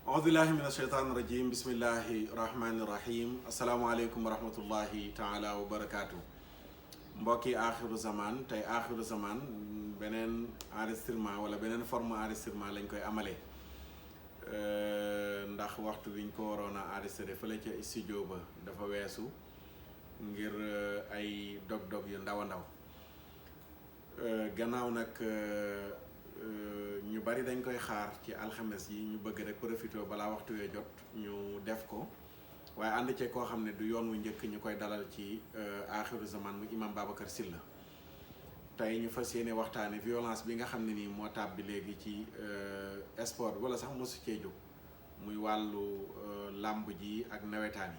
auzubillahi min asheytaan rajim bismillahi rahmani rahim asalaamaaleykum wa rahmatullahi taala wa barakaatu mbokki aaxiru zaman tey aaxiru zaman beneen enregistrement wala beneen forme enregistrement lañ koy amalee ndax waxtu biñ ko waroon a enregistré fële ca studio ba dafa weesu ngir ay dog-dog yu ndaw a ndaw gannaaw nag ñu bari dañ koy xaar ci alxames yi ñu bëgg rek profité balaa waxtu wee jot ñu def ko waaye ànd cee koo xam ne du yoon wu njëkk ñu koy dalal ci aaxiru zaman mu imam Babacar Sylla tey ñu fas yéene waxtaane violence bi nga xam ne nii moo tàbbi léegi ci sport wala sax mosu cee jóg muy wàllu làmb ji ak nawetaan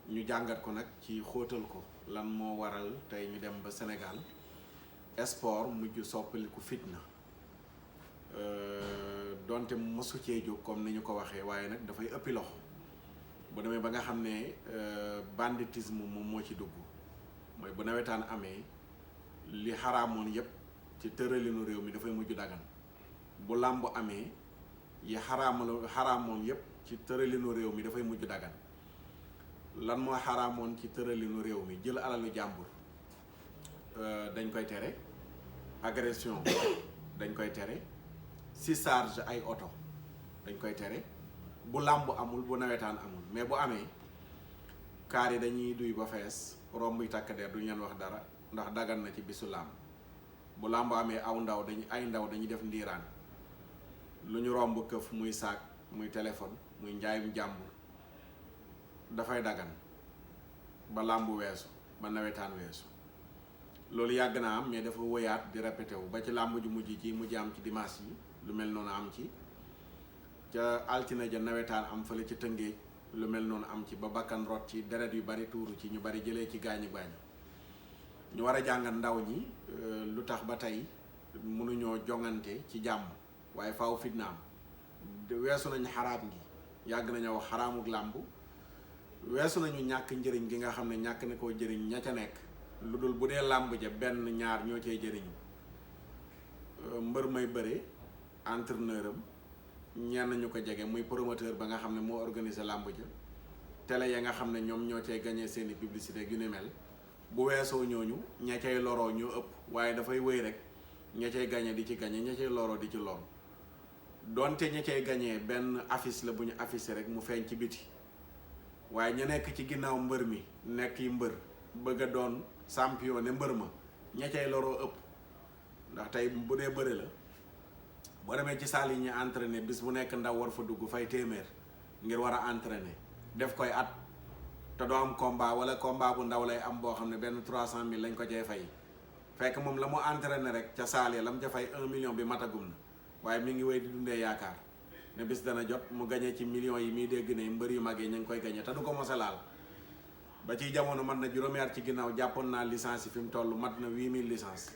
yi ñu jàngat ko nag ci xóotal ko lan moo waral tey ñu dem ba Sénégal sport mujj soppaliku fitna donte mosu cee jóg comme ni ñu ko waxee waaye nag dafay ëppi loxo bu demee ba nga xam ne banditisme moom moo ci dugg mooy bu nawetaan amee li xaraamoon yépp ci tëralinu réew mi dafay mujj dagan bu làmb amee yi xaraamoon yépp ci tëralinu réew mi dafay mujj dagan lan moo xaraamoon ci tëralinu réew mi jël alalu jàmbur dañ koy tere agression dañ koy tere si charge ay oto dañ koy tere bu làmb amul bu nawetaan amul mais bu amee kaar yi dañuy duy ba fees romb yi takk der duñ leen wax dara ndax dagan na ci bisu làmb bu làmb amee ay ndaw dañuy def ndiiraan lu ñu romb këf muy saak muy téléphone muy njaayum jàmbur dafay dagan ba làmb weesu ba nawetaan weesu loolu yàgg na am mais dafa wëyaat di répété wu ba ci làmb ju mujj ci mujj am ci dimanche yi lu mel noonu am ci ca altine ja nawetaan am fële ca Tëngéej lu mel noonu am ci ba bakkan rot ci deret yu bari tuuru ci ñu bari jëlee ci gaañu ñu war a jàngat ndaw ñi lu tax ba tey mënuñoo jongante ci jàmm waaye faaw fitna am weesu nañu xaraam gi yàgg nañoo wax xaraamuk làmb weesu nañu ñàkk njëriñ gi nga xam ne ñàkk na koo jëriñ ña ca nekk lu dul bu dee làmb ja benn ñaar ñoo cee jëriñu mbër may bëre entraîneur am ñenn ñu ko jege muy promoteur ba nga xam ne moo organisé làmb ja télé ya nga xam ne ñoom ñoo cay gagné seeni publicité yu ni mel bu weesoo ñooñu ña cay loroo ñoo ëpp waaye dafay wéy rek ña cay gagné di ci gagné ña cay loroo di ci lor donte ña cay gagné benn affiche la bu ñu affiché rek mu feeñ ci biti waaye ña nekk ci ginnaaw mbër mi nekk yi mbër bëgg a doon champion ne mbër ma ña cay loroo ëpp ndax tey bu dee bëre la boo demee ci salle yi ñu entraîné bis bu nekk ndaw war fa dugg fay téeméer ngir war a entraîné def koy at te doo am combat wala combat bu ndaw lay am boo xam ne benn 300 000 lañ ko cay fay fekk moom la mu entraîné rek ca salle ya la mu ca fay 1 million bi matagum na waaye mi ngi wéy di dundee yaakaar ne bis dana jot mu gañe ci millions yi muy dégg ne mbër yu mag yi ñu ngi koy gañe te du ko mos a laal ba ci jamono mat na juróomi at ci ginnaaw jàppoon naa licence yi fi mu toll mat na 8000 licence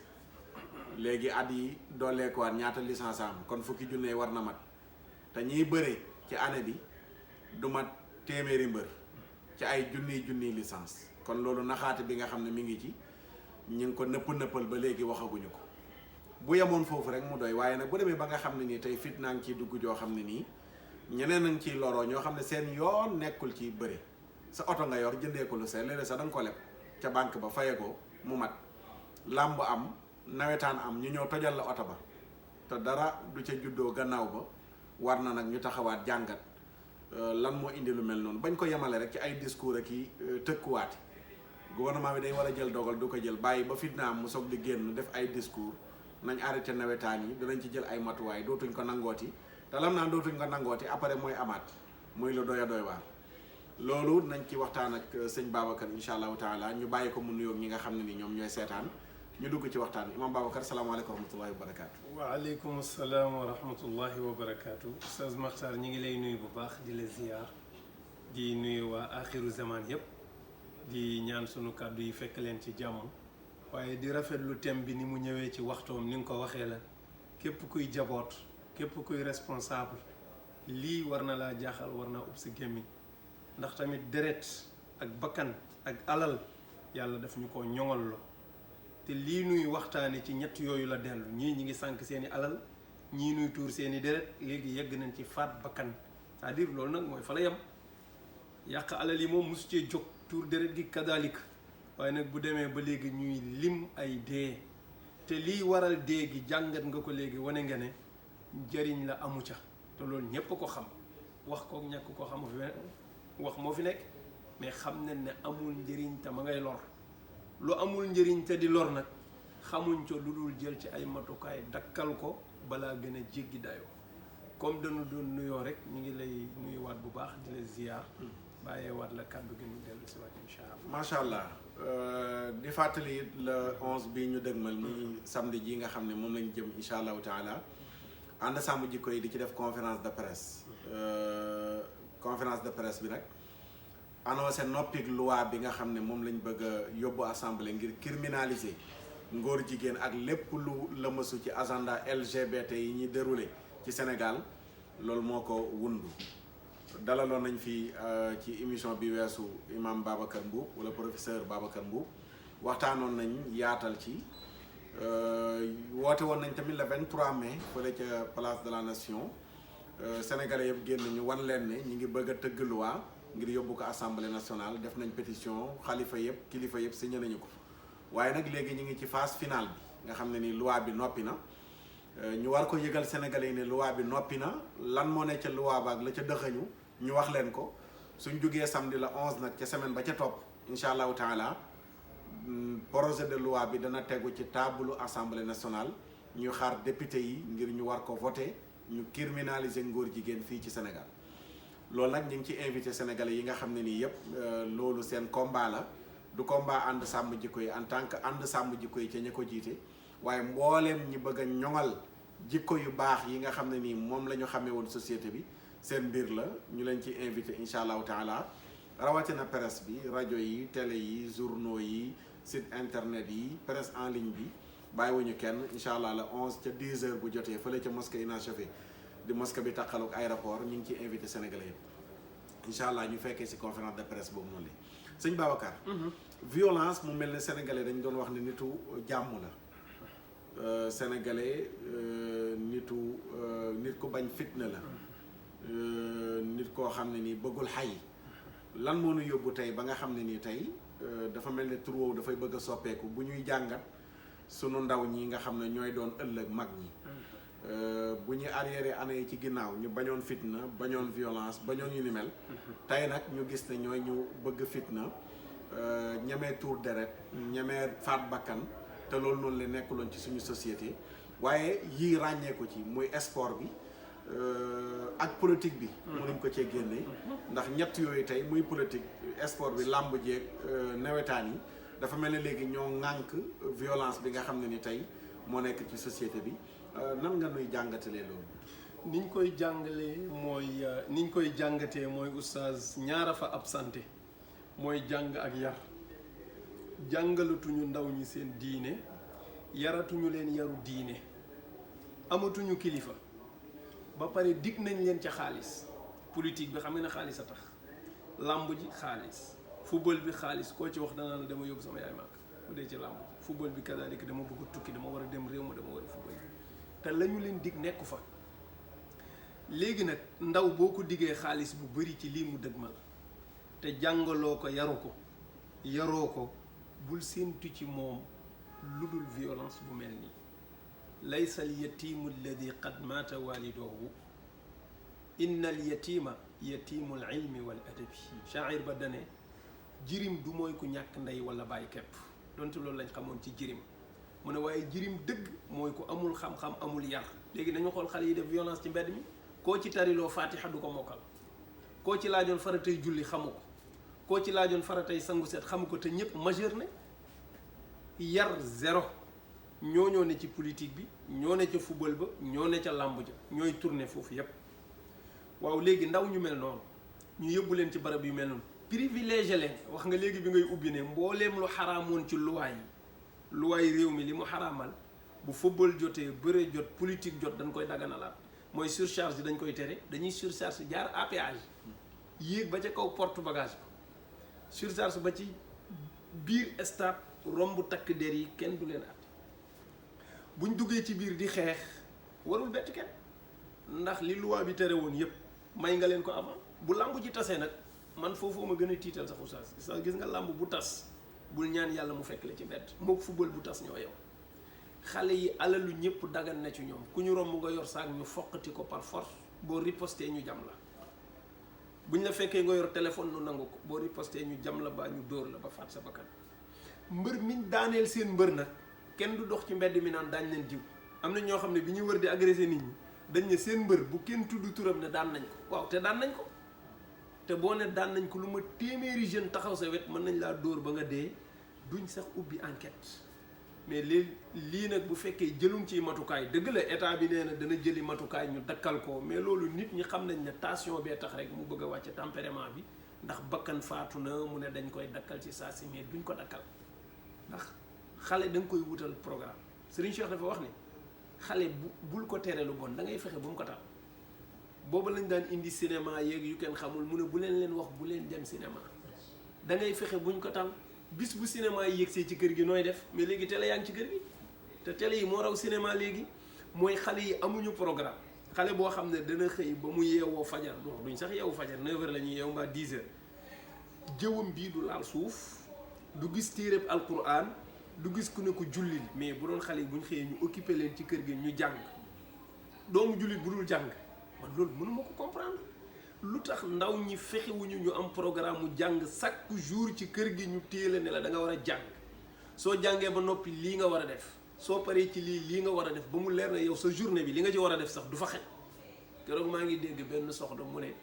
léegi at yi dooleekuwaat ñaata licence am kon fukki junne war na mat te ñiy bëre ci année bi du mat téeméeri mbër ci ay junniy licence kon loolu naxaate bi nga xam ne mi ngi ci ñu ngi ko nëppal ba léegi waxaguñu ko bu yemoon foofu rek mu doy waaye nag bu demee ba nga xam ne nii tey fit naa ngi ciy dugg joo xam ne nii ñeneen a ngi ciy loroo ñoo xam ne seen yoon nekkul ci bëre sa oto nga yor jëndee ko lu seet léeg-léeg sax da nga ko leb ca banque ba faye ko mu mat làmb am nawetaan am ñu ñëw tojal la oto ba te dara du ca juddoo gannaaw ba war na nag ñu taxawaat jàngat lan moo indi lu mel noonu bañ ko yemale rek ci ay discours ak i tëkkuwaati gouvernement bi day war a jël dogal du ko jël bàyyi ba fitna am mu soog di génn def ay discours nañ arrêté nawetaan yi dinañ ci jël ay matuwaay dootuñ ko nangooti te lam naan dootuñ ko nangooti après mooy amaat muy lu doy a doy waar loolu nañ ci waxtaan ak sëñ Babacar incha allahu taala ñu bàyyi ko mu nuyoog ñi nga xam ne ni ñoom ñooy seetaan ñu dugg ci waxtaan bi imam Babacar salaamaaleykum wa rahmatullahi wa barakaatu. waaleykum salaam wa rahmatullahi wa barakaatu. Oustaz Makhtar ñi ngi lay nuyu bu baax di la ziyaar di nuyu waa axiru zaman yëpp di ñaan sunu kàddu yi fekk leen ci jàmm waaye di rafetlu thème bi ni mu ñëwee ci waxtoom ni nga ko waxee la képp kuy jaboot képp kuy responsable lii war na laa jaaxal war naa ub si gémmiñ ndax tamit deret ak bakkan ak alal yàlla daf ñu ko ñoŋal lo te lii nuy waxtaane ci ñett yooyu la dellu ñii ñi ngi sànk seeni alal ñii nuy tuur seeni deret léegi yegg nañ ci faat bakkan c'est-à-dire loolu nag mooy fa la yem yàq alal yi moom mosu cee jóg tuur deret gi kadalik waaye nag bu demee ba léegi ñuy lim ay dee te liy waral dee gi jàngat nga ko léegi wane nga ne njëriñ la amu ca te loolu ñépp ko xam wax ko ñàkk ko xam wax moo fi nekk mais xam nañ ne amul njëriñ te ma ngay lor lu amul njëriñ te di lor nag xamuñ ko lu dul jël ci ay matukaay dakkal ko balaa gën a jéggi dayoo comme dañu doon nuyoo rek ñu ngi lay nuyuwaat bu baax di la ziyaar bàyyee waat la kàddu gi ñu dellu si waat incha allah. macha allah di fàttali le 11 bi ñu dëgmal muy samedi ji nga xam ne moom lañ jëm incha allahu taala ànd sàmm jikko yi di ci def conférence de presse conférence de presse bi nag annoncé noppig loi bi nga xam ne moom lañ bëgg a yóbbu assemblée ngir criminaliser ngóor jigéen ak lépp lu lëmasu ci agenda LGBT yi ñuy déroulé ci Sénégal loolu moo ko wundu dalaloon nañ fi ci émission bi weesu imam Babacar Mbuub wala professeur Babacar Mbuub waxtaanoon nañ yaatal ci woote woon nañ tamit le 23 mai fële ca place de la nation sénégalais yëpp génn ñu wan leen ne ñi ngi bëgg a tëgg loi ngir yóbbu ko assemblée nationale def nañ pétition xalifa yëpp kilifa yëpp signé nañu ko waaye nag léegi ñu ngi ci phase finale bi nga xam ne ni loi bi noppi na ñu war ko yëgal sénégalais yi ne loi bi noppi na lan moo ne ca loi ba ak la ca dëxañu ñu wax leen ko suñ jógee samedi la 11 nag ca semaine ba ca topp incha allahu taala projet de loi bi dana tegu ci taabalu assemblée nationale ñu xaar député yi ngir ñu war ko voter ñu criminaliser ngóor jigéen fii ci Sénégal loolu nag ñu ngi ci invité sénégalais yi nga xam ne nii yëpp loolu seen combat la du combat ànd sàmm jikko yi en tant que ànd sàmm jikko yi ca ña ko jiite waaye mbooleem ñi bëgg a ñoŋal jikko yu baax yi nga xam ne nii moom la ñu xamee woon société bi seen mbir la ñu leen ci invité incha allahu taala rawatina presse bi rajo yi télé yi journaux yi site internet yi presse en ligne bi bàyyiwuñu kenn incha allah la 11 ca 10 heures bu jotee fële ca mosquée inachevé di mosquée bi taqaloog aéroport ñu ngi ciy invité sénégalais yëpp incha allah ñu fekkee si conférence de presse boobu noonu la sëñ Babacar. violence mu mel ne sénégalais dañ doon wax ne nitu jàmm la sénégalais nit ku bañ fitna la nit koo xam ne nii bëggul xay lan moo nu yóbbu tey ba nga xam ne nii tey dafa mel ne tur woowu dafay bëgg a soppeeku bu ñuy jàngat sunu ndaw ñi nga xam ne ñooy doon ëllëg mag ñi bu ñu arrière année yi ci ginnaaw ñu bañoon fitna bañoon violence bañoon yu ni mel tey nag ñu gis ne ñooy ñu bëgg fitna ñemee tuur deret ñemee faat bakkan te loolu noonu la nekkuloon ci suñu société waaye yii ràññee ko ci muy sport bi ak politique bi mënuñ ko cee génne ndax ñett yooyu tey muy politique sport bi làmb jeeg nawetaan yi dafa mel ne léegi ñoo ŋànk violence bi nga xam ne ni tey moo nekk ci société bi nan nga nuy jàngatalee loolu niñ koy jàngalee mooy niñ koy jàngatee mooy oustaz ñaara fa absenté mooy jàng ak yar jàngalatuñu ndaw ñi seen diine yaratuñu leen yaru diine amatuñu kilifa ba pare dig nañ leen ca xaalis politique bi xam nga ne xaalis a tax làmb ji xaalis football bi xaalis koo ci wax danaa la dama yóbbu sama yaay màkk bu dee ci làmb ji football bi kadaalika dama bëgg a tukki dama war a dem réew ma dama war a football te la ñu leen dig nekku fa léegi nag ndaw boo ko diggee xaalis bu bari ci lii mu dëgmal te jàngaloo ko yaroo ko bul séentu ci moom lu dul violence bu mel nii laysa al yatimu alladi qad maata walidohu inna al yatima yatimu al ilmi wal adabi shaa'ir ba dane jirim du mooy ku ñàkk ndey wala bàyyi kepp donte loolu lañ xamoon ci jirim mu ne waaye jirim dëgg mooy ku amul xam-xam amul yar léegi nañu xool xale yi def violence ci mbedd mi koo ci tariloo fatiha du ko mokkal koo ci laajoon faratay julli xamu ko koo ci laajoon faratay sangu set xamu ko te ñëpp majeur ne yar zéro ñoo ne ci politique bi ñoo ne ca football ba ñoo ne ca làmb ja ñooy tourner foofu yépp waaw léegi ndaw ñu mel noonu ñu yóbbu leen ci barab yu mel noonu privilégié leen wax nga léegi bi ngay ubbi ne mbooleem lu xaraamoon ci luwaay réew mi li mu xaraamal bu football jotee bëre jot politique jot dañ koy daganalaat mooy surcharge dañ koy tere dañuy surcharge jaar à péage yéeg ba ca kaw porte bagage ba surcharge ba ci biir stade romb takk der yi kenn du leen at buñ duggee ci biir di xeex warul bett kenn ndax li loi bi tere woon yépp may nga leen ko avant bu làmb ji tasee nag man foofu ma gën a tiital sax oustaz gis nga làmb bu tas bul ñaan yàlla mu fekk la ci mbedd mook football bu tas ñoo yow xale yi alalu ñëpp dagan na ci ñoom ku ñu romb nga yor saak ñu foqati ko par force boo riposté ñu jam la buñ la fekkee nga yor téléphone nu nangu ko boo riposté ñu jam la baa ñu dóor la ba faat sa bakkan mbër miñ daaneel seen mbër nag kenn du dox ci mbedd mi naan daañ leen diw am na ñoo xam ne bi ñuy wër di agressé nit ñi dañ ne seen mbër bu kenn tudd turam ne daan nañ ko waaw te daan nañ ko te boo ne daan nañ ko lu ma téeméeri jeune taxaw sa wet mën nañ laa dóor ba nga dee duñ sax ubbi enquête mais lii nag bu fekkee jëlum ci matukaay dëgg la état bi nee na dana jëli matukaay ñu dakkal ko mais loolu nit ñi xam nañ ne tension bee tax rek mu bëgg a wàcc tempérament bi ndax bakkan faatu na mu ne dañ koy dakkal ci saa si mais duñ ko dakkal ndax xale da nga koy wutal programme Serigne Cheikh dafa wax ne xale bul ko tere lu bon da ngay fexe bu mu ko taal boobu lañ daan indi cinéma yeeg yu kenn xamul mu ne bu leen wax bu leen dem cinéma da ngay fexe buñ ko taal bis bu cinéma yi yëgsee ci kër gi nooy def mais léegi télé yaa ngi ci kër gi te télé yi moo raw cinéma léegi mooy xale yi amuñu programme xale boo xam ne dana xëy ba mu yeewoo fajar duñ sax yeewu fajar 9h la ñuy yeewu mbaa 10h jëwam bii du laal suuf du gis téereb alquran du gis ku ne ko jullil mais bu doon xale yi buñ xëyee ñu occupé leen ci kër gi ñu jàng doomu jullit bu dul jàng man loolu mënuma ko comprendre lu tax ndaw ñi fexewuñu ñu am programme mu jàng chaque jour ci kër gi ñu téye la ne la da nga war a jàng soo jàngee ba noppi lii nga war a def soo paree ci lii nga war a def ba mu leer na yow sa journée bi li nga ci war a def sax du fa xej keroog maa ngi dégg benn soxna mu ne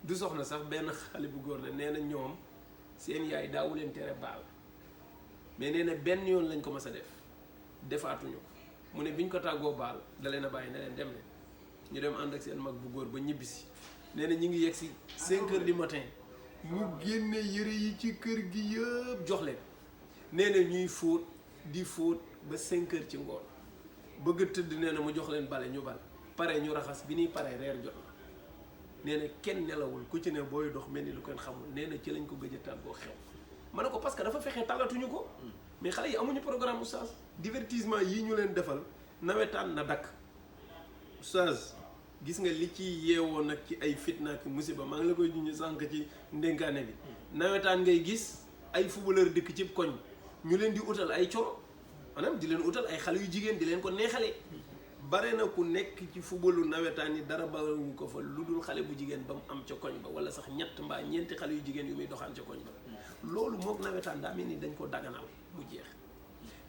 du soxna sax benn xale bu góor la nee na ñoom seen yaay daawu leen tere baal mais nee na benn yoon lañ ko mas a defaatuñu ko mu ne biñ ko tàggoo baal da leen a bàyyi ne leen dem leen ñu dem ànd ak seen mag bu góor ba ñibbisi nee na ñu ngi yegg si 5h du matin mu génne yëre yi ci kër gi yëpp jox leen nee na ñuy fóot di fóot ba 5h ci ngoon bëgg a tëdd nee na mu jox leen bale ñu bal pare ñu raxas bi ñuy pare reer jot na nee na kenn nelawul ku ci ne booy dox mel ni lu kenn xamul nee na ci lañ ko gëj a tàggoo xew ma ne ko parce que dafa fexe talatuñu ko mais xale yi amuñu programme oustaz divertissement yi ñu leen defal nawetaan na dakk oustaz gis nga li ci yeewoo nag ci ay fitna ak musiba maa ngi la koy junj sànq ci ndénkaane bi nawetaan ngay gis ay footballeur dëkk ci koñ ñu leen di utal ay coro maanaam di leen utal ay xale yu jigéen di leen ko neexale bare na ku nekk ci footballu nawetaan yi dara bawuñ ko fa lu dul xale bu jigéen ba mu am ca koñ ba wala sax ñett mbaa ñeenti xale yu jigéen yu muy doxaan ca koñ ba loolu mook nawetaan daa mel ni dañ ko daganal mu jeex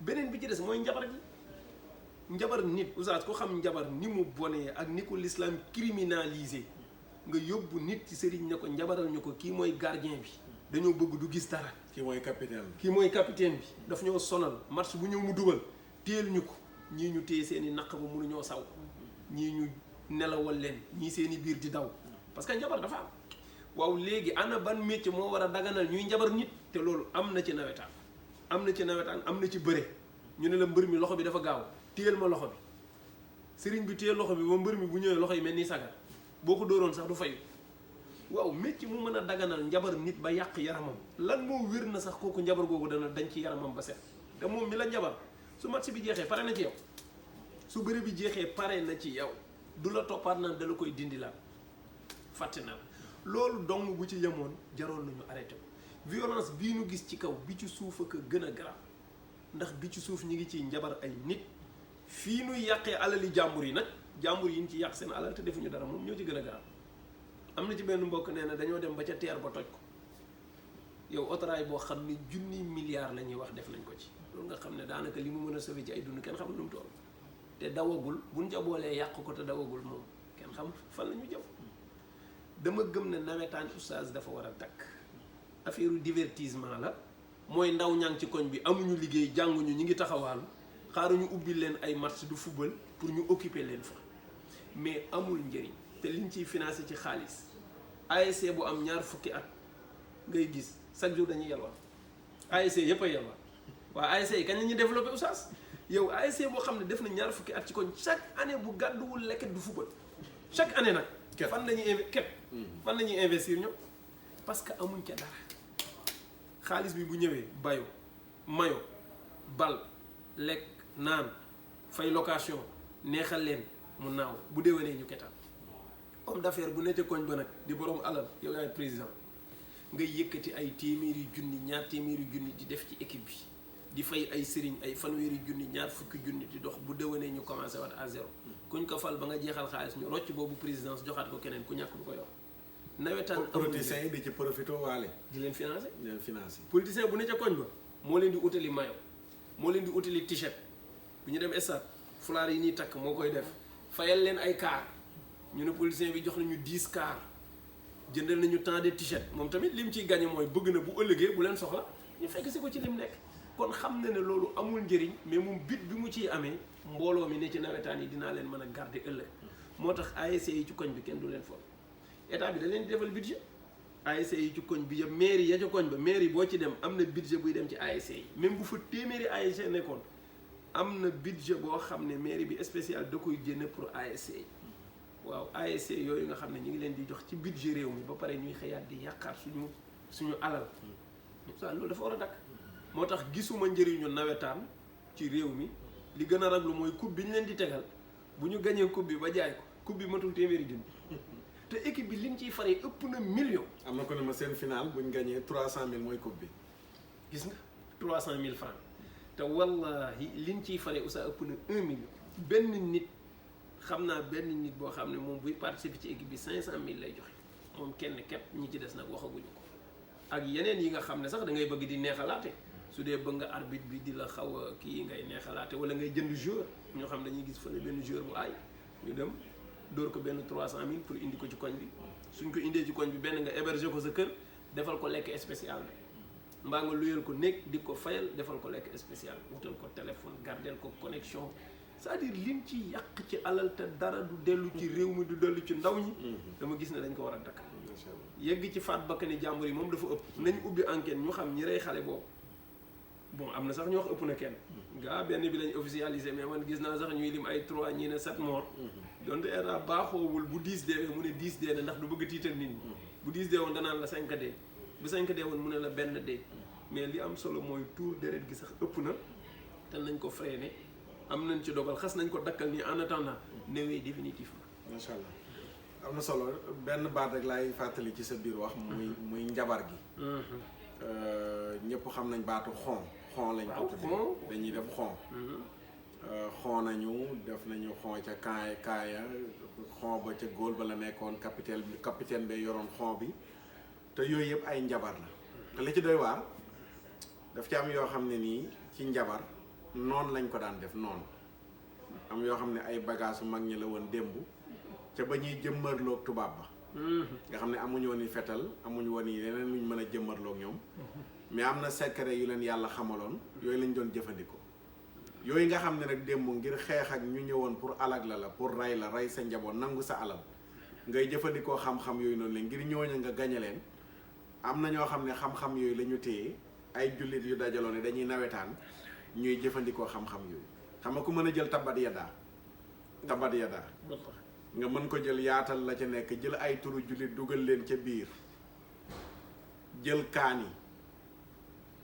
beneen bi ci des mooy njabar gi njabar nit oustaz ko xam njabar ni mu bonee ak ni ko l'islam criminalisé nga yóbbu nit ci sëriñ ne ko njabaral ñu ko kii mooy gardien bi dañoo bëgg du gis dara kii mooy capitaine bi kii mooy capitaine bi daf ñoo sonal match bu ñëw mu dugal téel ñu ko ñii ñu téye seen i naq ba mënuñoo saw ñii ñu nelawal leen ñii seen i biir di daw parce que njabar dafa am waaw léegi ana ban métier moo war a daganal ñuy njabar nit te loolu am na ci nawetaan am na ci nawetaan am na ci bëre ñu ne la mbër mi loxo bi dafa gaaw téyel ma loxo bi sëriñ bi téyel loxo bi ba mbër mi bu ñëwee loxo yi mel ni sagar boo ko dóoroon sax du fayu waaw métier mu mën a daganal njabar nit ba yàq yaramam lan moo wér na sax kooku njabar googu dana dañ ci yaramam ba set te moom mi la njabar su match bi jeexee pare na ci yow su bëri bi jeexee pare na ci yow du la toppaat naan dala koy dindi la fàtte na loolu dong bu ci yemoon jaroon nañu arrêté ko violence bii nu gis ci kaw bi ci suuf ak gën a garaaw ndax bi ci suuf ñi ngi ciy njabar ay nit fii nuy yàqee alali jàmbur yi nag jàmbur yi ñu ci yàq seen alal te defuñu dara moom ñoo ci gën a garaaw am na ci benn mbokk nee na dañoo dem ba ca teer ba toj ko yow autorail boo xam ne junni milliards la ñuy wax def nañ ko ci loolu nga xam ne daanaka li mu mën a sauver ci ay dund kenn xam lu mu toll te dawagul buñ jaboolee yàq ko te dawagul moom kenn xam fan la ñu jëm dama gëm ne nawetaan oustaz dafa war a dakk affaire divertissement la mooy ndaw ñaa ngi ci koñ bi amuñu liggéey jànguñu ñi ngi taxawaalu xaaruñu ubbi leen ay match du football pour ñu occuper leen fa mais amul njëriñ te liñ ciy financé ci xaalis ASC bu am ñaar fukki at ngay gis chaque jour dañuy yalwaan ASC yëpp a yalwaan waa ASC yi kañ la ñuy développé oustaz yow ASC boo xam ne def na ñaar fukki at ci koñ chaque année bu gàdduwul lekket du football chaque année nag fan la ñuy fan la ñuy investir ñoom parce que amuñ ca dara xaalis bi bu ñëwee bayo mayo bal lekk naan fay location neexal leen mu naaw bu déwénee ñu ketaan homme d'affaires bu nekk koñ ba nag di borom alal yow yaay président ngay yëkkati ay téeméeri junni ñaar téeméeri junni di def ci équipe bi di fay ay sëriñ ay fanweeri junni ñaar fukki junni di dox bu déwénee ñu commencé waat à zéro kuñ ko fal ba nga jeexal xaalis ñu rocc boobu présidence joxaat ko keneen ku ñàkk du ko yor nawetaan politiciens yi di ci profité waale di leen financé di leen financé politicien bu ne ca koñ ba moo leen di utali maillot moo leen di utali t-shirt bu ñu dem stade fulaar yi ñuy takk moo koy def fayal leen ay car ñu ne politicien bi jox nañu 10 car jëndal nañu temps de t-shirt moom tamit lim ciy gagné mooy bëgg na bu ëllëgee bu leen soxla ñu fekk si ko ci lim nekk kon xam na ne loolu amul njëriñ mais moom bit bi mu ciy amee mbooloo mi ne ci nawetaan yi dinaa leen mën a garder ëllëg moo tax ASC yi ci koñ bi kenn du leen fol état bi da leen di defal budget ASC yi ci koñ bi yëpp mairie ya ca koñ ba mairie boo ci dem am na budget buy dem ci ASC yi même bu fa téeméeri ASC nekkoon am na budget boo xam ne mairie bi spécial da koy génne pour ASC yi waaw ASC yooyu nga xam ne ñu ngi leen di jox ci budget réew mi ba pare ñuy xëyaat di yàqaat suñu alal waaw loolu dafa war a dakk moo tax gisuma njëriñu nawetaan ci réew mi li gën a raglu mooy coupe bi ñu leen di tegal bu ñu gañee coupe bi ba jaay ko coupe bi matul téeméeri junni te équipe bi liñ ciy faree ëpp na million. am na ko ne ma seen final bu ñu gañee 300000 mooy coupe bi. gis nga 300000 francs te wallahi liñ ciy faree usa ëpp na 1 million. benn nit xam naa benn nit boo xam ne moom buy participer ci équipe bi 500000 lay joxe moom kenn képp ñi ci des nag waxaguñu ko ak yeneen yi nga xam ne sax da ngay bëgg di neexalaate. su dee bëgg nga arbitre bi di la xaw a kii ngay neexalaate wala ngay jënd joueur ñoo xam dañuy gis fële benn joueur bu aay ñu dem dóor ko benn 300000 pour indi ko ci koñ bi suñ ko indee ci koñ bi benn nga héberger ko sa kër defal ko lekk spécial bi mbaa nga luyal ko nekk di ko fayal defal ko lekk spécial wutal ko téléphone gardel ko connexion c'est-à-dire liñ ci yàq ci alal te dara du dellu ci réew mi du dellu ci ndaw ñi dama gis ne dañ ko war a dakk yegg ci faat bakkani jàmbur yi moom dafa ëpp nañ ubbi enquête ñu xam ñi rey xale boobu bon am na sax ñoo wax ëpp na kenn gaa benn bi lañ officialisé mais man gis naa sax ñuy lim ay 3 ñii ne 7 morts donte état baaxoowul bu 10 deewee mu ne 10 dee na ndax du bëgg a tiital nit ñi bu 10 dee woon danaan la 5 dee bu 5 dee woon mu ne la benn dee mais li am solo mooy tuur deret gi sax ëpp na te nañ ko freiné am nañ ci dogal xas nañ ko dakkal nii en attendant newee définitivement. macha allah am na solo benn baat rek laay fàttali ci sa biir wax muy njabar gi ñëpp xam nañ baatu xon lañ ko tuddee dañuy def xon nañu def nañu xon ca kaaya xon ba ca góol ba la nekkoon capitaine bay yoroon xon bi te yooyu yëpp ay njabar la te li ci doy waar daf ci am yoo xam ne nii ci njabar noonu lañ ko daan def noonu am yoo xam ne ay bagage mag ñi la woon démb ca ba ñuy jëmmarloog tubaab ba nga xam ne amuñu woon i fetal amuñu woon i leneen luñ mën a jëmmarloog ñoom mais am na secret yu leen yàlla xamaloon yooyu lañ doon jëfandikoo yooyu nga xam ne nag démb ngir xeex ak ñu ñëwoon pour alag la pour rey sa njaboot nangu sa alal ngay jëfandikoo xam-xam yooyu noonu leen ngir ñooña nga gañe leen am na ñoo xam ne xam-xam yooyu la ñu téye ay jullit yu dajaloo ne dañuy nawetaan ñuy jëfandikoo xam-xam yooyu xam nga ku mën a jël tabat yadaa nga mën ko jël yaatal la ca nekk jël ay turu jullit dugal leen ca biir jël kaani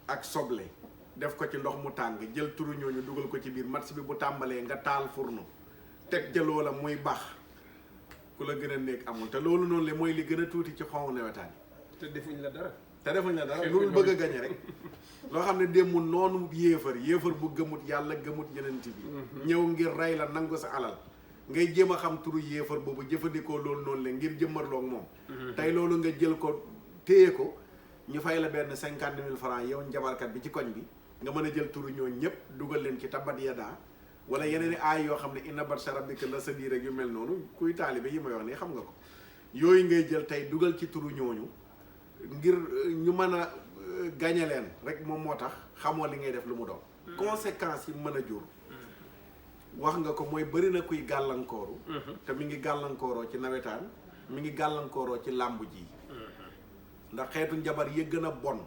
ak soble def ko ci ndox mu tàng jël turu ñooñu dugal ko ci biir match bi bu tàmbalee nga taal fourneau teg ca loola muy baax ku la gën a nekk amul te loolu noonu le mooy li gën a tuuti ci xonwu nawetaan yi te defuñ la dara loolu bëgg a gañe rek loo xam ne démb noonu yéefar bu gëmut yàlla gëmut yenent bi ñëw ngir rey la nangu sa alal ngay jéem a xam turu yéefar boobu jëfandikoo loolu noonu le ngir jëmmarloog moom tey loolu nga jël ko téye ko ñu fay la benn 50 000 francs yow njabarkat bi ci koñ bi nga mën a jël turu ñooñu ñëpp dugal leen ci tabat yadaa wala yeneen i aay yoo xam ne inna batsha rabbika la sadiid rek yu mel noonu kuy taalibe yi may wax nii xam nga ko yooyu ngay jël tey dugal ci turu ñooñu ngir ñu mën a gañe leen rek moom moo tax xamoo li ngay def lu mu doon conséquences yi mën a jur wax nga ko mooy bëri na kuy gàllankooru te mi ngi gàllankooroo ci nawetaan mi ngi gàllankooroo ci làmb ji ndax xeetu njabar yi gën a bon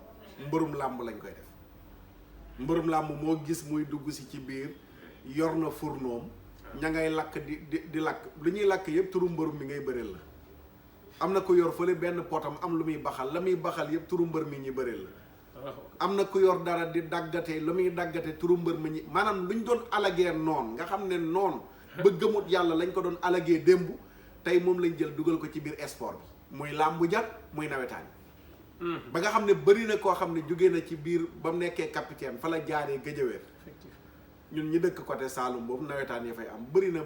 mbërum làmb lañ koy def mbërum làmb moo gis muy dugg si ci biir yor na fournoom ña ngay lakk di lakk lu ñuy lakk yëpp turu mbërum mi ngay bëreel la am na ku yor fële benn potam am lu muy baxal la muy baxal yëpp turu mbër mi ñi bëreel la am na ku yor dara di daggate lu muy daggate turu mbër mi ñi maanaam luñ doon alagee noon nga xam ne noon ba gëmut yàlla lañ ko doon alagee démb tey moom lañ jël dugal ko ci biir sport bi muy làmbu ja muy nawetaan ba nga xam ne bëri na koo xam ne jógee na ci biir ba mu nekkee capitaine fa la jaaree gëj a wér ñun ñi dëkk côté Saloum boobu nawetaan yi fay am bëri na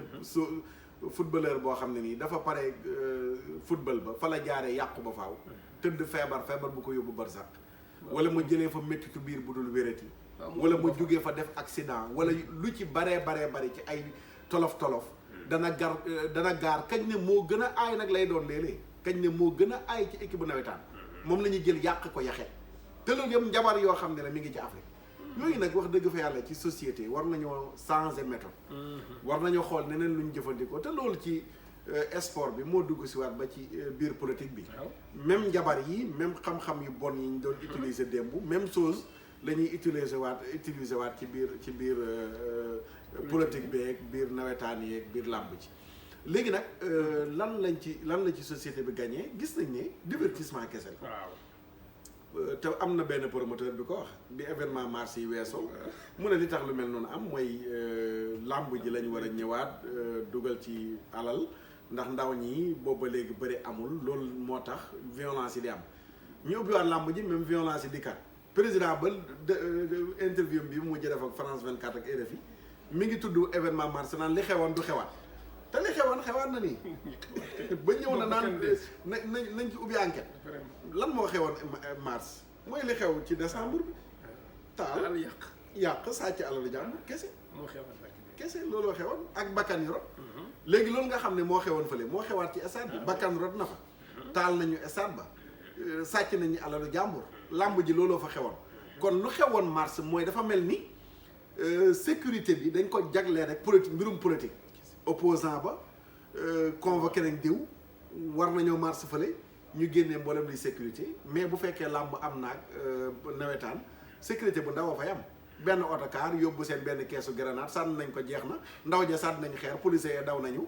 footballeur boo xam ne nii dafa pare football ba fa la jaaree yàqu ba faaw tëdd feebar bu ko yóbbu barsàq wala mu jëlee fa méttitu biir bu dul wérati wala mu jógee fa def accident wala lu ci baree ci ay tolof dana gaar kañ ne moo gën a aay nag lay doon léeg-léeg kañ ne moo gën a aay ci équipe bu nawetaan moom la ñuy jël yàq ko yaxet te loolu yëpp njabar yoo xam ne la mi ngi ci Afrique yooyu nag wax dëgg fa yàlla ci société war nañoo changer méthode war nañoo xool neneen lu ñu jëfandikoo te loolu ci sport bi moo dugg si waat ba ci biir politique bi même njabar yi même xam-xam yu bon yi ñu doon utiliser démb même chose la ñuy utiliser waat ci biir politique beeg biir nawetaan yeeg biir làmb ci léegi nag lan la ci société bi gagné gis nañ ne divertissement kese la te am na benn promoteur bi ko wax bi événement mars yi weesoo mu ne li tax lu mel noonu am mooy làmb ji lañ war a ñëwaat dugal ci alal ndax ndaw ñi booba léegi bëri amul loolu moo tax violence yi di am ñu ubbiwaat làmb ji même violence yi di kat président ba interview bi mu mujj def ak France 24 ak RFI mi ngi tudd événement mars naan li xewoon du xewaat te li xewaat na nii ba ñëw na naan nañ ci ubbi enquête lan moo xewoon mars mooy li xew ci décembre bi taal yàq sàcc alalu jàmbur kese looloo xewoon ak bakkan yu rot léegi loolu nga xam ne moo xewoon fële moo xewaat ci stade bi bakkan rot na fa taal nañu stade ba sàcc nañu alalu jàmbur làmb ji looloo fa xewoon kon lu xewoon mars mooy dafa mel ni sécurité bi dañ ko jaglee rek politique mbirum politique opposant ba convoqué nañ diw war nañoo mars fële ñu génnee mboolem li sécurité mais bu fekkee làmb am naag nawetaan sécurité bu ndaw a fay am benn autocar yóbbu seen benn keesu grenade sànni nañ ko jeex na ndaw ja sànni nañ xeer policiers yi daw nañu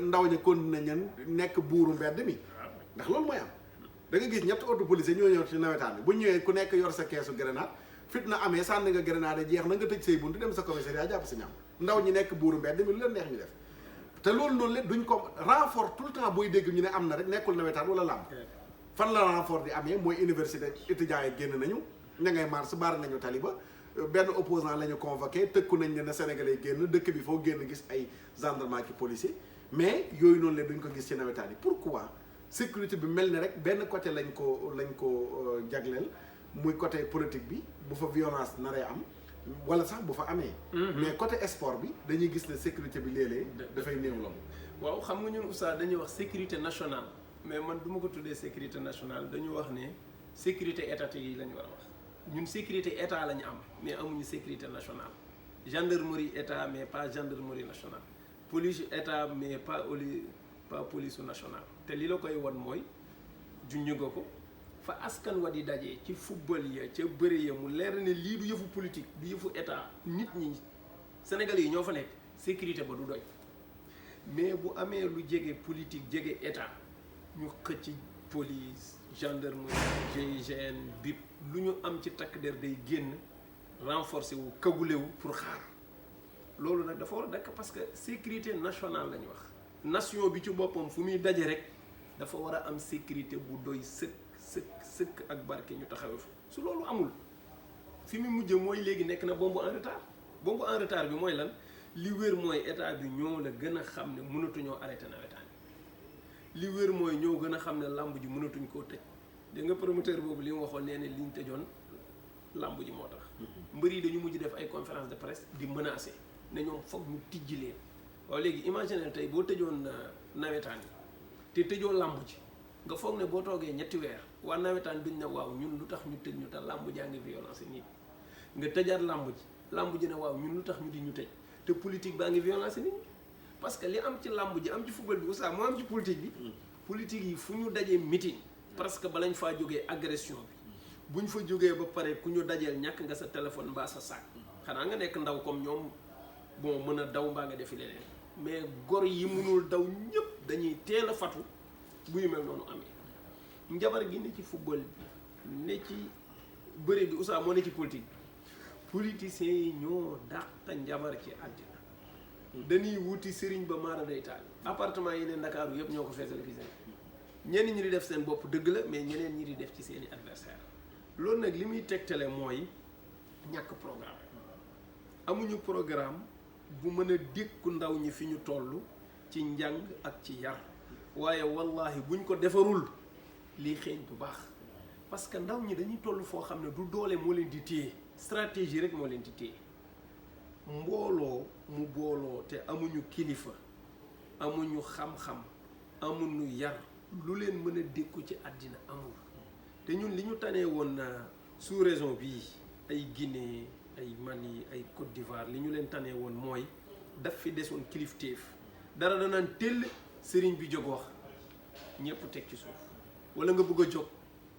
ndaw ña continué nañ nekk buuru mbedd mi ndax loolu mooy am da nga gis ñetti auto policiers ñoo ñëw ci nawetaan bi bu ñëwee ku nekk yor sa keesu grenade fit na amee sànni nga grenade jeex na nga tëj say buntu dem sa commissariat jàpp si ñam ndaw ñi nekk buuru mbedd mi lu leen neex ñu def te loolu noonu lépp duñ ko renfort tout le temps booy dégg ñu ne am na rek nekkul nawetaan wala làmb fan la renfort di amee mooy université étudiants yi génn nañu ña ngay mars baar nañu taliba benn opposant la ñu convoqué tëkku nañ ne Sénégalais génn dëkk bi foo génn gis ay gendarme ki policier mais yooyu noonu la duñ ko gis ci nawetaan yi pourquoi sécurité bi mel ne rek benn côté lañ ko jagleel muy côté politique bi bu fa violence naree am wala sax bu fa amee mais côté sport bi dañuy gis ne sécurité bi léeg-léeg dafay néew loolu waaw xam nga ñun oustaz dañuy wax sécurité nationale mais man du ma ko tuddee sécurité nationale dañu wax ne sécurité étatique yi la ñu war a wax ñun sécurité état la ñu am mais amuñu sécurité nationale gendarmerie état mais pas gendarmerie nationale police état mais pas police nationale te li la koy won mooy junj nga ko fa askan wa di dajee ci football ya ca bëre ya mu leer ne lii du yëfu politique du yëfu état nit ñi Sénégalais yi ñoo fa nekk sécurité ba du doy mais bu amee lu jege politique jege état ñu xëcc police gendarmerie GIGN BIP lu ñu am ci takk der day génn renforcer wu kagulewu pour xaar loolu nag dafa war a dakk parce que sécurité nationale la ñu wax nation bi ci boppam fu muy daje rek dafa war a am sécurité bu doy sëkk ak barke ñu taxawee fa su loolu amul fi mu mujj mooy léegi nekk na bombe en retard bi mooy lan li wér mooy état bi ñoo la gën a xam ne mënatuñoo arrêté nawetaan li wér mooy ñoo gën a xam ne làmb ji mënatuñ koo tëj dégg nga promoteur boobu li mu waxoon nee ne liñ tëjoon làmb ji moo tax mbër yi dañu mujj def ay conférence de presse di menacer ne ñoom foog ñu tijji leen waaw léegi imaginer tey boo tëjoon nawetaan yi te tëjoo làmb ji nga foog ne boo toogee ñetti weer waa nawetaan duñ ne waaw ñun lu tax ñu tëj ñu te làmb jaa ngi violence nit nga tëjaat làmb ji ne waaw ñun lu tax ñu di ñu tëj te politique baa ngi violence nit ñi parce que li am ci làmb ji am ci football bi aussi moo am ci politique bi politique yi fu ñu dajee meeting parce que balañ faa jógee agression bi buñ fa jógee ba pare ku ñu dajeel ñàkk nga sa téléphone mbaa sa sac xanaa nga nekk ndaw comme ñoom bon mën a daw mbaa nga defi leneen mais gor yi mënul daw ñëpp dañuy teel a fatu bu yu mel noonu amee njabar gi ne ci football bi ne ci bëre bi Oussa moo ne ci politique politiciens yi ñoo dàq njabar ci àddina dañuy wuti sëriñ ba maara day taal appartement yi ne Ndakaaru yëpp ñoo ko feesal fi seen ñenn ñi di def seen bopp dëgg la mais ñeneen ñi di def ci seeni adversaire loolu nag li muy tegtale mooy ñàkk programme amuñu programme bu mën a dékku ndaw ñi fi ñu toll ci njàng ak ci yar waaye wallahi buñ ko defarul lii xeeñ bu baax parce que ndaw ñi dañuy toll foo xam ne du doole moo leen di téye stratégie rek moo leen di téye mbooloo mu booloo te amuñu kilifa amuñu xam-xam amuñu yar lu leen mën a dékku ci àddina amul te ñun li ñu tanee woon sous région bii ay Guinée ay Mali ay Côte d'Ivoire li ñu leen tanee woon mooy daf fi desoon kilifteef dara danaan tëll sëriñ bi jóg wax ñëpp teg ci suuf wala nga bëgg a jóg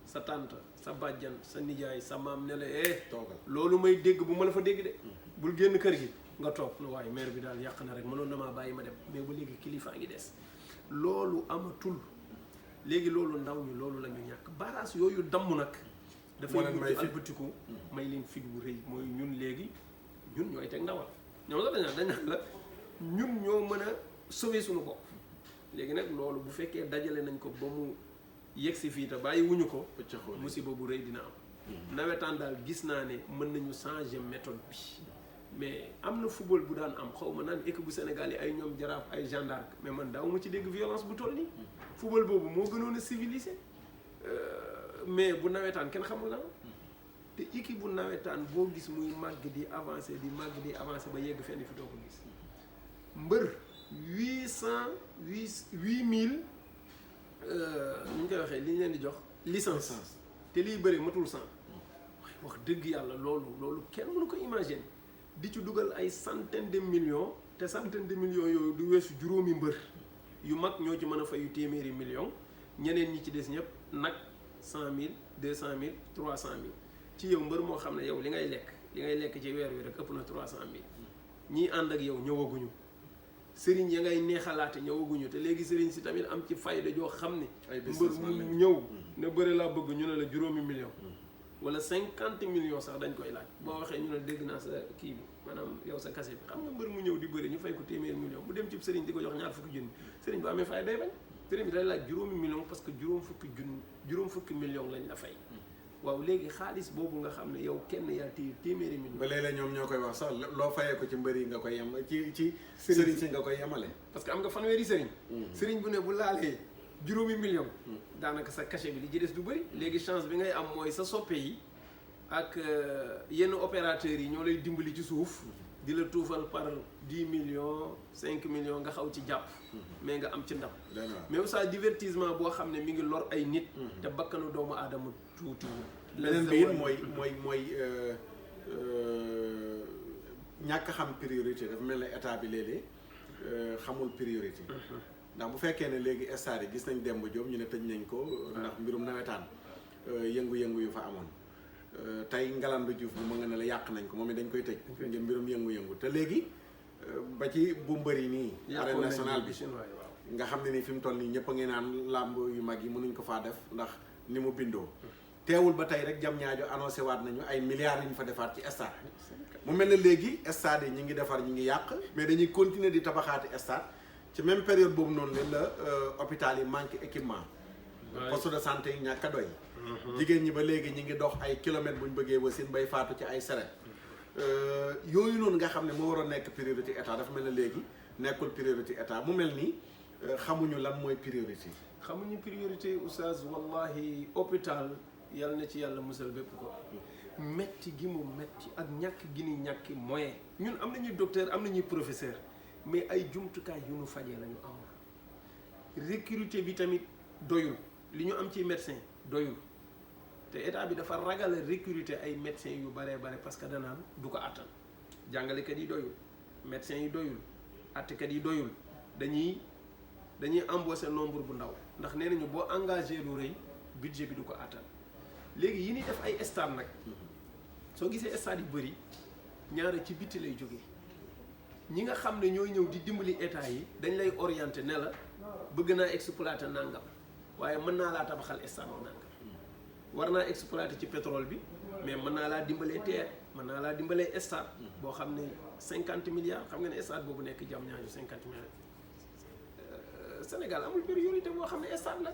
sa tante sa bàjjan sa nijaay sa maam ne la toogal loolu may dégg bu ma la fa dégg de bul génn kër gi nga toog na waaye maire bi daal yàq na rek mënoon na maa bàyyi ma dem mais ba léegi kilifaa ngi des loolu amatul léegi loolu ndaw ñi loolu la ñu ñàkk baraas yooyu damm nag dafay mujj albatiku may leen fit wu rëy mooy ñun léegi ñun ñooy teg ndawal ñoom sax dañ naan la ñun ñoo mën a sauver suñu bopp léegi nag loolu bu fekkee dajale nañ ko ba mu yegg si fii te bàyyi wuñu ko musiba bu rëy dina am nawetaan daal gis naa ne mën nañu changer méthode bi mais am na football bu daan am xaw ma naan équipe bu Sénégal yi ay ñoom Jaraaf ay gendarme mais man daaw ma ci dégg violence bu toll nii football boobu moo gënoon a civilisé mais bu nawetaan kenn xamul la te équipe bu nawetaan boo gis muy màgg di avancé di màgg di avancé ba yegg fenn fi doo ko gis mbër 8000 ñu ngi koy waxee li ñu leen di jox licence te liy bëri matul 100 wax dëgg yàlla loolu kenn mënu ko imaginer di ci dugal ay centaine de millions te centaine de millions yooyu du weesu juróomi mbër yu mag ñoo ci mën a fayu téeméeri millions ñeneen ñi ci des ñëpp nag 100 000 200 000 300 000 ci yow mbër moo xam ne yow li ngay lekk ci weer wi rek ëpp na 300 000 ñii ànd ak yow ñëwaguñu sëriñ ya ngay neexalaate ñëwaguñu te léegi sëriñ si tamit am ci fayda joo xam ne mbër mu ñëw ne bëri laa bëgg ñu ne la juróomi million wala 50 millions sax dañ koy laaj boo waxee ñu ne dégg naa sa kii bi maanaam yow sa kase bi xam nga mbër mu ñëw di bëri ñu fay ko téeméeri million mu dem ci sëriñ di ko jox ñaar fukki junni sëriñ bu amee fay day bañ sëriñ bi day laaj juróomi million parce que juróom fukki million lañ la fay waaw léegi xaalis boobu nga xam ne yow kenn yaa téye téeméeri million ba léeg-léeg ñoom ñoo koy wax sax loo fayee ko ci mbër yi nga koy yem ci sëriñ si nga koy yemale parce que am nga fanweeri sëriñ sëriñ bu ne bu laalee juróomi million daanaka sa cachet bi li ci des du bëri léegi chance bi ngay am mooy sa soppe yi ak yenn opérateurs yi ñoo lay dimbali ci suuf di la tuufal par 10 millions 5 millions nga xaw ci jàpp mais nga am ci ndam même ça divertissement boo xam ne mi ngi lor ay nit te bakkanu doomu aadama tuuti beneen bi it mooy ñàkk xam priorité dafa mel ne état bi léeg-léeg xamul priorité ndax bu fekkee ne léegi stade yi gis nañ Demba Diop ñu ne tëj nañ ko ndax mbirum nawetaan yëngu-yëngu yu fa amoon tey Ngalandou Diouf bi mu nga ne la yàq nañ ko moom it dañ koy tëj ngir mbirum yëngu-yëngu te léegi ba ci bu mbëri nii arène nationale bi nga xam ne nii fi mu toll nii ñëpp a ngi naan làmb yu mag yi mënuñ ko faa def ndax ni mu bindoo teewul ba tey rek jam ñaajo annoncé waat nañu ay milliards yi ñu fa defaat ci stade mu mel ne léegi stade yi ñi ngi defar ñi ngi yàq mais dañuy continuer di tabaxaati stade ci même période boobu noonu la hôpital yi manque équipement poste de santé yi ñàkk a doy jigéen ñi ba léegi ñi ngi dox ay kilomètres buñ bëggee wasin bay faatu ci ay seret yooyu noonu nga xam ne moo war a nekk priorité état dafa mel ne léegi nekkul priorité état mu mel ni xamuñu lan mooy priorité xamuñu priorité oustaz wallahi hôpital yàlla na ci yàlla musal bépp ko metti gi mu metti ak ñàkk gi ni ñàkki moyen ñun am nañuy docteur am nañuy professeur mais ay jumtukaay yu ñu fajee la ñu amul recruter bi tamit doyul li ñu am ci médecin doyul te état bi dafa ragal a recruter ay médecins yu baree bare parce que danaan du ko àttan jàngalekat yi doyul médecins yi doyul àttekat yi doyul dañuy embaucher nombre bu ndaw ndax nee nañu boo engagé lu rëy budget bi du ko àttan léegi yi ñuy def ay stade nag soo gisee stade yu bëri ñaara ci bitti lay jógee ñi nga xam ne ñooy ñëw di dimbali état yi dañ lay orienté ne la bëgg naa exploiter nangam waaye mën naa laa tabaxal stade bu nangam war naa exploiter ci pétrole bi mais mën naa laa dimbalee terre mën naa laa dimbalee stade boo xam ne 50 milliards xam nga ne stade boobu nekk Diamniadio 50 milliards Sénégal amul priorité boo xam ne stade la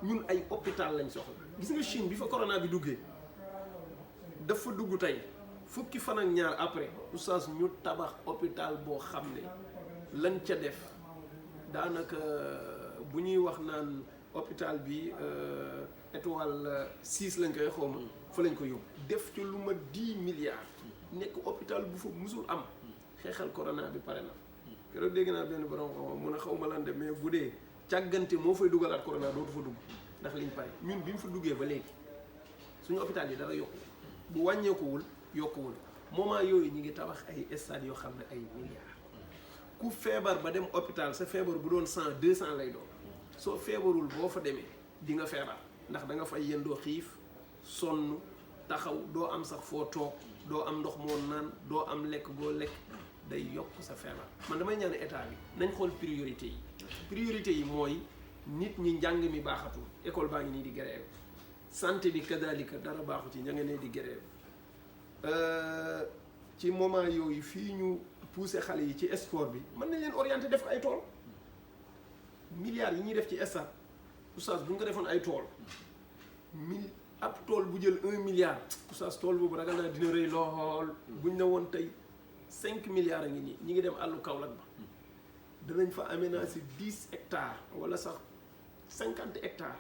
ñun ay hôpital lañ soxla gis nga Chine bi fa corona bi duggee dafa dugg tey fukki fan ak ñaar après oustaz ñu tabax hôpital boo xam ne lañ ca def daanaka bu ñuy wax naan hôpital bi étoile 6 lañ koy xawma fa lañ ko yóbbu def ci lu ma 10 milliards nekk hôpital bu fa musul am xeexal corona bi pare na keroog dégg naa benn borom xam mun a xaw ma lan de mais bu dee càggante moo fay dugalaat corona dootu fa dugg ndax liñ pare ñun bi mu fa duggee ba léegi suñu hôpital yi dara yokku bu wàññeekuwul yokkuwul moment yooyu ñu ngi tabax ay stades yoo xam ne ay milliards ku feebar ba dem hôpital sa feebar bu doon 100 200 lay doon soo feebarul boo fa demee di nga feebar ndax da nga fay yendoo xiif sonn taxaw doo am sax foo toog doo am ndox moo naan doo am lekk goo lekk day yokk sa feebar man damay ñaan état bi nañ xool priorité yi mooy nit ñi njàng mi baaxatul école baa ngi nii di grève santé bi kadalika dara baaxu ci ña nga ne di grève ci moment yooyu fii ñu poussé xale yi ci sport bi mën nañ leen orienté def ko ay tool milliards yi ñuy def ci stade oustaz bu ñu ko defoon ay tool ab tool bu jël 1 milliard oustaz tool boobu ragal naa dina rëy lool buñ ne woon tey 5 milliards a ngi nii ñi ngi dem àllu Kaolack ba danañ fa aménager 10 hectares wala sax 50 hectares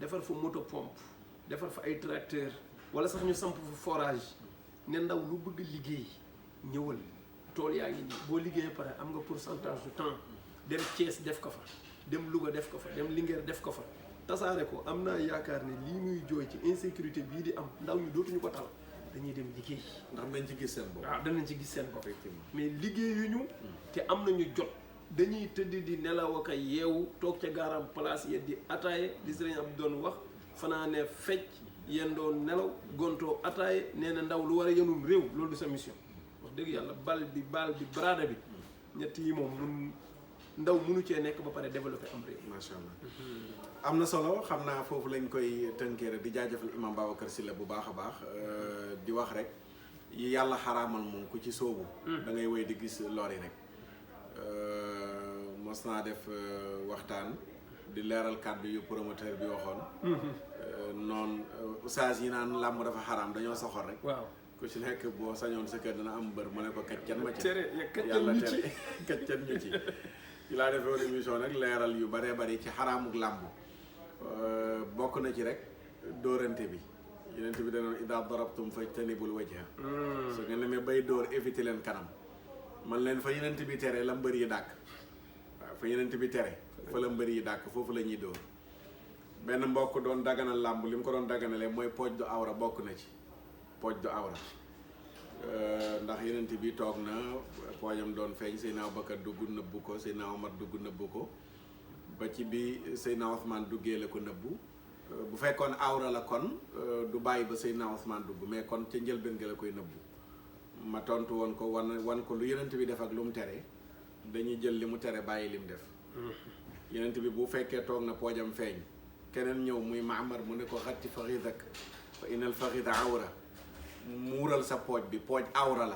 defar fa moto pompe defar fa ay tracteur wala sax ñu samp fa forage ne ndaw lu bëgg liggéey ñëwal tool yaa ngi nii boo liggéeyee pare am nga pourcentage du temps dem Thiès def ko fa dem Louga def ko fa dem Linguère def ko fa tasaare ko am naa yaakaar ne lii muy jooy ci insécurité bii di am ndaw ñu dootuñu ko tal dañuy dem liggéey ndax dañ ci gis seen bopp. waaw danañ ci gis seen bopp mais liggéeyuñu te am nañu jot dañuy tëdd di nelaw ak yeewu toog ca gaaram place yi di ataaye di sëriñ ab doon wax fanaane fecc yéen doon nelaw gontoo ataaye nee na ndaw lu war a yenum réew loolu du sa mission wax dëgg yàlla baal bi baraada bi ñett yi moom mun ndaw mënu cee nekk ba pare développé am réew. macha allah am na solo xam naa foofu lañ koy tënkee rek di jaajëfal imam Babacar Sylla bu baax a baax di wax rek yi yàlla xaraamal moom ku ci sóobu. da ngay wéy di gis lor yi rek. mos naa def waxtaan di leeral kàddu yu promoteur bi waxoon. noonu oustaz yi naan làmb dafa xaraam dañoo soxor rek. waaw ku ci nekk boo sañoon sa kër dana am mbër mu ne ko kaccan ma ci. tere yàlla tere kaccan ñu ci. ci laa defee woon émission nag leeral yu baree bari ci xaraamuk làmb bokk na ci rek dóorante bi yenent bi danoon ida darabtum fajtanibul wajha su ngeen demee bay dóor éviter leen kanam man leen fa yenent bi tere la mbër yi dàkk waaw fa yenent bi tere fa la mbër yi dàkk foofu la ñuy dóor benn mbokk doon daganal làmb li mu ko doon daganalee mooy pooj du awra bokk na ci pooj du awra ndax yenent bi toog na poojam doon feeñ Seydina Abubakar dugg nëbbu ko Seydina Omar dugg nëbbu ko ba ci bi Seydina Ousmane duggee la ko nëbbu bu fekkoon awra la kon du bàyyi ba Seydina Ousmane dugg mais kon ca njëlbeen ga la koy nëbbu ma tontu woon ko wan ko lu yenent bi def ak lu mu tere dañuy jël li mu tere bàyyi li mu def yenent bi bu fekkee toog na poojam feeñ keneen ñëw muy Maamar mu ne ko xatti faxidak fa inal faxida awra muural sa pooj bi pooj awra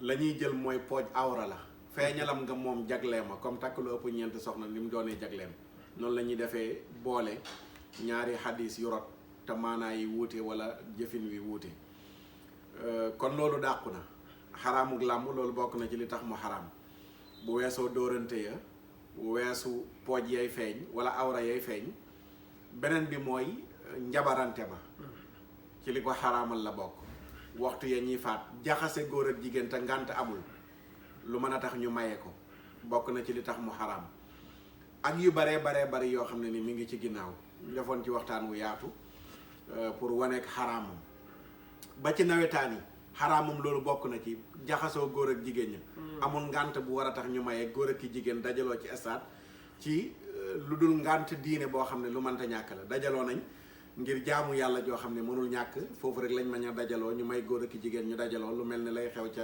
la ñuy jël mooy pooj awra la feeñalam nga moom jaglee ma comme takk lu ëpp ñeent soxna ni mu doonee jagleem noonu la ñuy defee boole ñaari xadis yu rot te maanaa yi wuute wala jëfin wi wuute kon loolu dàqu na xaraamuk làmb loolu bokk na ci li tax mu xaraam bu weesoo dóorante ya bu weesu pooj yay feeñ wala awra yay feeñ beneen bi mooy njabarante ba ci li ko xaraamal la bokk waxtu ya ñuy faat jaxase góor ak jigéen te ngànt amul lu mën a tax ñu maye ko bokk na ci li tax mu xaraam ak yu baree bari yoo xam ne ni mi ngi ci ginnaaw ñu defoon ci waxtaan wu yaatu pour waneek xaraamam ba ci nawetaan yi xaraamam loolu bokk na ci jaxasoo góor ak jigéen ña amul ngànt bu war a tax ñu maye góor ak ki jigéen dajaloo ci stade ci lu dul ngànt diine boo xam ne lu mënta ñàkk la dajaloo nañ ngir jaamu yàlla joo xam ne mënul ñàkk foofu rek lañ mën a dajaloo ñu may góor ak jigéen ñu dajaloo lu mel ni lay xew ca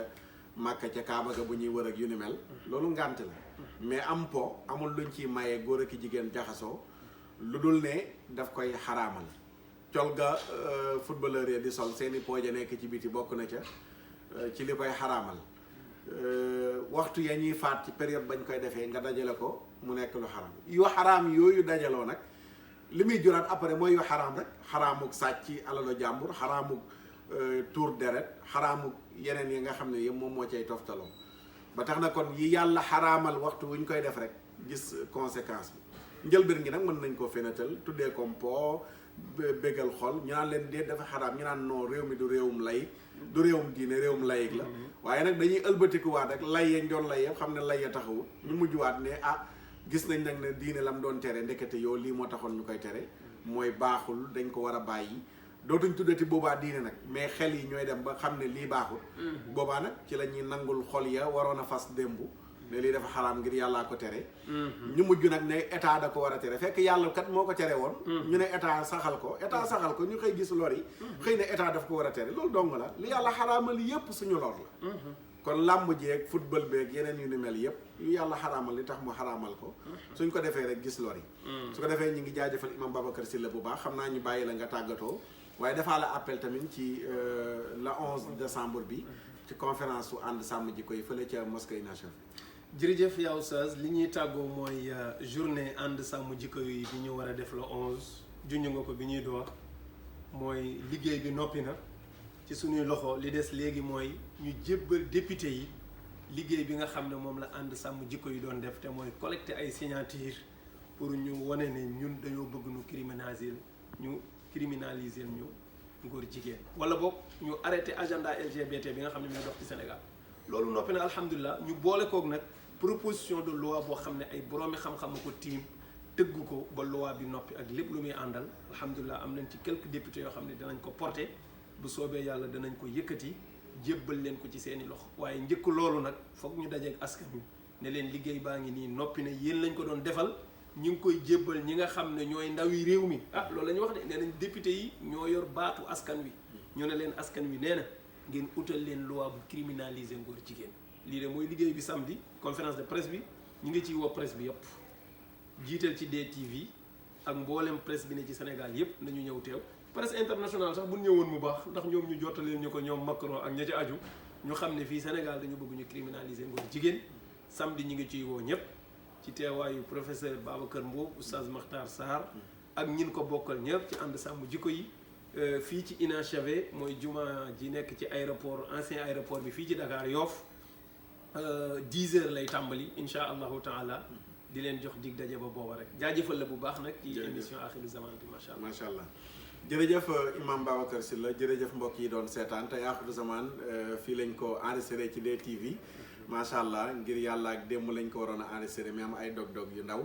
Màkka ca Kaaba ga bu ñuy wër ak yu ni mel loolu ngànt la mais am po amul luñ ciy mayee góor ak jigéen jaxasoo lu dul ne daf koy xaraamal col ga footballeur yi di sol seeni pooje nekk ci biti bokk na ca ci li koy xaraamal waxtu ya ñuy faat ci période bañ koy defee nga dajale ko mu nekk lu xaraam yu xaraam yooyu dajaloo nag li muy juraat après mooy yu xaraam rek xaraamuk sàcc alalu jàmbur xaraamuk tuur deret xaraamuk yeneen yi nga xam ne yëpp moom moo cay toftaloo ba tax na kon yi yàlla xaraamal waxtu wuñ koy def rek gis conséquence bi njëlbéen gi nag mën nañ koo fenatal tuddee comme po bégal xol ñu naan leen déet dafa xaraam ñu naan non réew mi du réewum lay du réewum diine réewum layig la waaye nag dañuy ëlbatikuwaat rek lay yañ doon lay yëpp xam ne lay ya taxawut ñu mujjuwaat ne gis nañ nag ne diine lam doon tere ndekete yow lii moo taxoon ñu koy tere mooy baaxul dañ ko war a bàyyi dootuñ tuddati boobaa diine nag mais xel yi ñooy dem ba xam ne lii baaxul boobaa nag ci la ñuy nangul xol ya waroon a fas démb ne lii dafa xaraam ngir yàllaa ko tere ñu mujj nag ne état da ko war a tere fekk yàlla kat moo ko tere woon ñu ne état saxal ko ñu xëy gis lor yi xëy ne état daf ko war a tere loolu dong la li yàlla xaraamal yépp suñu lor la kon làmb jeeg football beeg yeneen yu ni mel yépp yu yàlla xaraamal li tax mu xaraamal ko suñ ko defee rek gis lor yi su ko defee ñu ngi jaajëfal imam Babacar Sylla bu baax xam naa ñu bàyyi la nga tàggatoo waaye defaa la appel tamit ci le 11 décembre bi ci conférence su ànd sàmm jikko yi fële ca mosquée Nachaf jërëjëf yaa Oustaz li ñuy tàggoo mooy journée ànd sàmm jikko yi bi ñu war a def le 11 junj nga ko bi ñuy door mooy liggéey bi noppi na ci suñuy loxo li des léegi mooy ñu jébbal député yi liggéey bi nga xam ne moom la ànd sàmm jikko yi doon def te mooy collecter ay signature pour ñu wane ne ñun dañoo bëgg ñu criminaliser ñu ngóor jigéen wala boog ñu arrêté agenda LGBT bi nga xam ne mooy dox ci Sénégal loolu noppi na alhamdulilah ñu boole kook nag proposition de loi boo xam ne ay boroomi xam-xam ko tiim tëgg ko ba loi bi noppi ak lépp lu muy àndal alhamdulilah am nañ ci quelques députés yoo xam ne danañ ko porté bu soobee yàlla danañ ko yëkkati jébbal leen ko ci seeni loxo waaye njëkk loolu nag foog ñu dajeek askan wi ne leen liggéey baa ngi nii noppi na yéen lañ ko doon defal ñu ngi koy jébbal ñi nga xam ne ñooy ndawi réew mi loolu la ñu wax de nee nañ député yi ñoo yor baatu askan wi ñu ne leen askan wi nee na ngeen utal leen loi bu criminaliser ngóor jigéen lii de mooy liggéey bi samedi conférence de presse bi ñu ngi ciy woo presse bi yëpp jiital ci DTV ak mboolem presse bi ne ci Sénégal yëpp nañu ñëw teew presse internationale sax bu ñëwoon mu baax ndax ñoom ñu jottaleen ñu ko ñoom Macron ak ña ci aju ñu xam ne fii Sénégal dañu bëgg ñu criminaliser ngóor jigéen samedi ñu ngi ciy woo ñëpp ci teewaayu professeur Babacar Mbow oustaz Makhtar Sarr ak ñin ko bokkal ñëpp ci ànd sàmm jikko yi fii ci INHV mooy juma ji nekk ci aéroport ancien aéroport bi fii ci Dakar Yoff 10 heures lay tàmbali insha allahu taala di leen jox dig daje ba booba rek jaajëfal la bu baax nag ci émission axiru zaman bi macha allah jërëjëf imam Babacar Sylla jërëjëf mbokk yi doon seetaan tey axiru zaman fii lañ ko enregistré ci DTV macha allah ngir yàlla ak démb lañ ko waroon a enregistré mais am ay dog-dog yu ndaw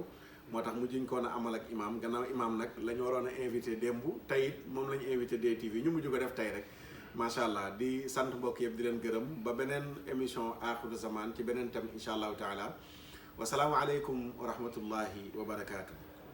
moo tax mujjuñ ko woon a amal ak imam gannaaw imam nag la ñu waroon a invité démb tey it moom la ñu invité DTV ñu mujj ko def tey rek macha allah di sant mbokk yëpp di leen gërëm ba beneen émission axiru zaman ci beneen thème incha allahu taala wasalaamu aleykum wa rahmatullahi wa barakaatu.